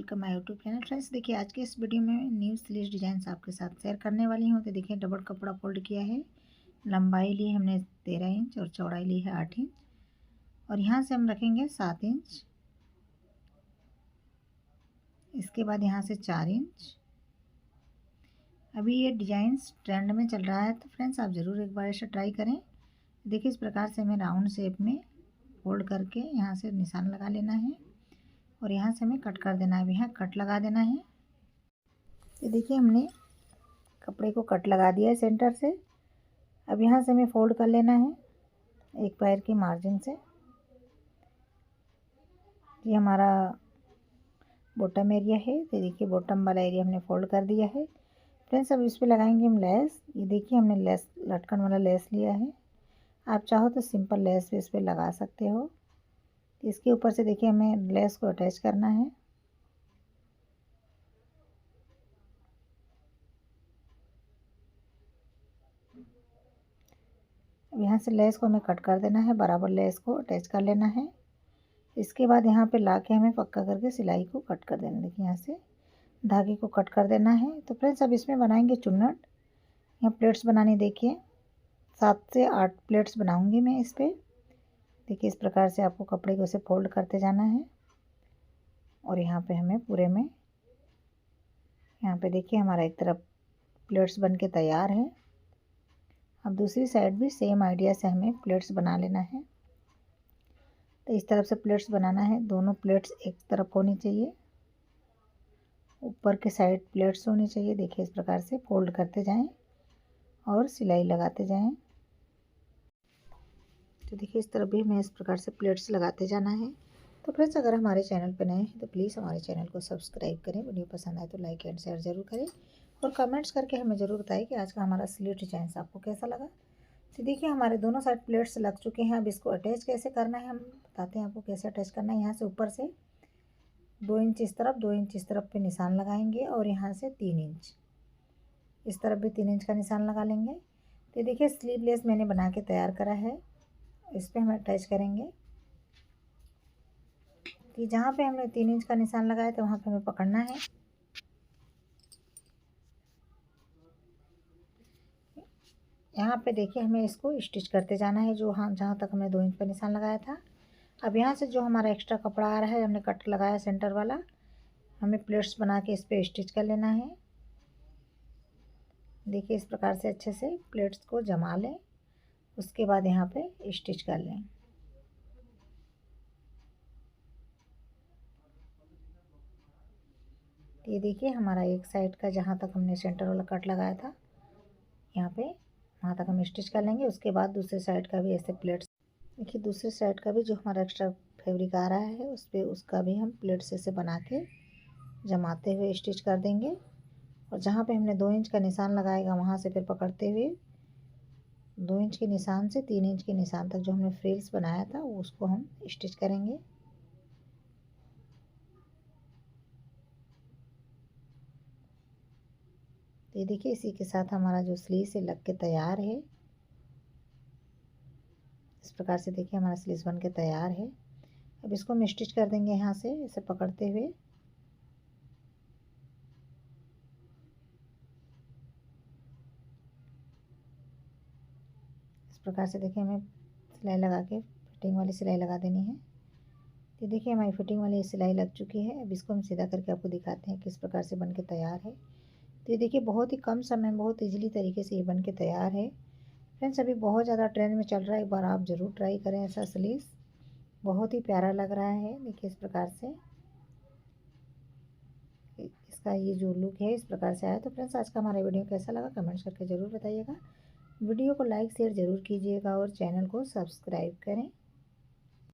Welcome my YouTube channel. Friends देखिए, आज के इस वीडियो में न्यू स्लीव्स डिजाइन आपके साथ शेयर करने वाली हूँ। तो देखिए, डबल कपड़ा फोल्ड किया है, लंबाई ली हमने 13 इंच और चौड़ाई ली है 8 इंच, और यहाँ से हम रखेंगे 7 इंच। इसके बाद यहाँ से 4 इंच। अभी ये डिजाइन ट्रेंड में चल रहा है, तो फ्रेंड्स आप ज़रूर एक बार ऐसे ट्राई करें। देखिए, इस प्रकार से हमें राउंड शेप में फोल्ड करके यहाँ से निशान लगा लेना है और यहाँ से हमें कट कर देना है। अब यहाँ कट लगा देना है। तो देखिए, हमने कपड़े को कट लगा दिया है सेंटर से। अब यहाँ से हमें फोल्ड कर लेना है एक पैर की मार्जिन से। ये हमारा बॉटम एरिया है। तो देखिए, बॉटम वाला एरिया हमने फोल्ड कर दिया है। फ्रेंड्स, अब इस पे लगाएंगे हम लेस। ये देखिए, हमने लेस लटकन वाला लेस लिया है। आप चाहो तो सिंपल लेस भी इस पर लगा सकते हो। इसके ऊपर से देखिए, हमें लेस को अटैच करना है। अब यहाँ से लेस को हमें कट कर देना है, बराबर लेस को अटैच कर लेना है। इसके बाद यहाँ पे लाके हमें पक्का करके सिलाई को कट कर देना। देखिए, यहाँ से धागे को कट कर देना है। तो फ्रेंड्स, अब इसमें बनाएंगे चुन्नट। यहाँ प्लेट्स बनानी, देखिए 7 से 8 प्लेट्स बनाऊंगी मैं इस पर। देखिए, इस प्रकार से आपको कपड़े को ऐसे फोल्ड करते जाना है और यहाँ पे हमें पूरे में, यहाँ पे देखिए हमारा एक तरफ प्लेट्स बन के तैयार है। अब दूसरी साइड भी सेम आइडिया से हमें प्लेट्स बना लेना है। तो इस तरफ से प्लेट्स बनाना है। दोनों प्लेट्स एक तरफ होनी चाहिए, ऊपर के साइड प्लेट्स होनी चाहिए। देखिए, इस प्रकार से फोल्ड करते जाएं और सिलाई लगाते जाएं। तो देखिए, इस तरफ भी हमें इस प्रकार से प्लेट्स लगाते जाना है। तो फ्रेंड्स, अगर हमारे चैनल पर नए हैं तो प्लीज़ हमारे चैनल को सब्सक्राइब करें। वीडियो पसंद आए तो लाइक एंड शेयर ज़रूर करें और कमेंट्स करके हमें ज़रूर बताएं कि आज का हमारा स्लीव डिजाइन आपको कैसा लगा। तो देखिए, हमारे दोनों साइड प्लेट्स लग चुके हैं। अब इसको अटैच कैसे करना है हम बताते हैं आपको कैसे अटैच करना है। यहाँ से ऊपर से 2 इंच इस तरफ, 2 इंच इस तरफ पे निशान लगाएंगे और यहाँ से 3 इंच इस तरफ भी 3 इंच का निशान लगा लेंगे। तो देखिए, स्लीवलेस मैंने बना के तैयार करा है, इस पर हम अटैच करेंगे। कि जहाँ पे हमने 3 इंच का निशान लगाया था वहाँ पे हमें पकड़ना है। यहाँ पे देखिए, हमें इसको स्टिच करते जाना है, जो हाँ जहाँ तक हमने 2 इंच पर निशान लगाया था। अब यहाँ से जो हमारा एक्स्ट्रा कपड़ा आ रहा है, हमने कट लगाया सेंटर वाला, हमें प्लेट्स बना के इस पर स्टिच कर लेना है। देखिए, इस प्रकार से अच्छे से प्लेट्स को जमा लें, उसके बाद यहाँ पे स्टिच कर लें। ये देखिए, हमारा एक साइड का जहाँ तक हमने सेंटर वाला कट लगाया था, यहाँ पे वहाँ तक हम स्टिच कर लेंगे। उसके बाद दूसरे साइड का भी ऐसे प्लेट्स, देखिए दूसरे साइड का भी जो हमारा एक्स्ट्रा फैब्रिक आ रहा है उस पर उसका भी हम प्लेट्स ऐसे बना के जमाते हुए स्टिच कर देंगे। और जहाँ पे हमने 2 इंच का निशान लगाएगा वहाँ से फिर पकड़ते हुए 2 इंच के निशान से 3 इंच के निशान तक जो हमने फ्रिल्स बनाया था उसको हम स्टिच करेंगे। तो ये देखिए, इसी के साथ हमारा जो स्लीव से लग के तैयार है। इस प्रकार से देखिए, हमारा स्लीव बन के तैयार है। अब इसको हम स्टिच कर देंगे यहाँ से ऐसे पकड़ते हुए। इस प्रकार से देखिए, हमें सिलाई लगा के फिटिंग वाली सिलाई लगा देनी है। तो देखिए, हमारी फिटिंग वाली सिलाई लग चुकी है। अब इसको हम सीधा करके आपको दिखाते हैं किस प्रकार से बन के तैयार है। तो ये देखिए, बहुत ही कम समय में बहुत ईजिली तरीके से ये बन के तैयार है। फ्रेंड्स, अभी बहुत ज़्यादा ट्रेंड में चल रहा है, एक बार आप ज़रूर ट्राई करें ऐसा स्लीव। बहुत ही प्यारा लग रहा है। देखिए, इस प्रकार से इसका ये जो लुक है इस प्रकार से आया। तो फ्रेंड्स, आज का हमारा वीडियो कैसा लगा कमेंट्स करके ज़रूर बताइएगा। वीडियो को लाइक शेयर ज़रूर कीजिएगा और चैनल को सब्सक्राइब करें।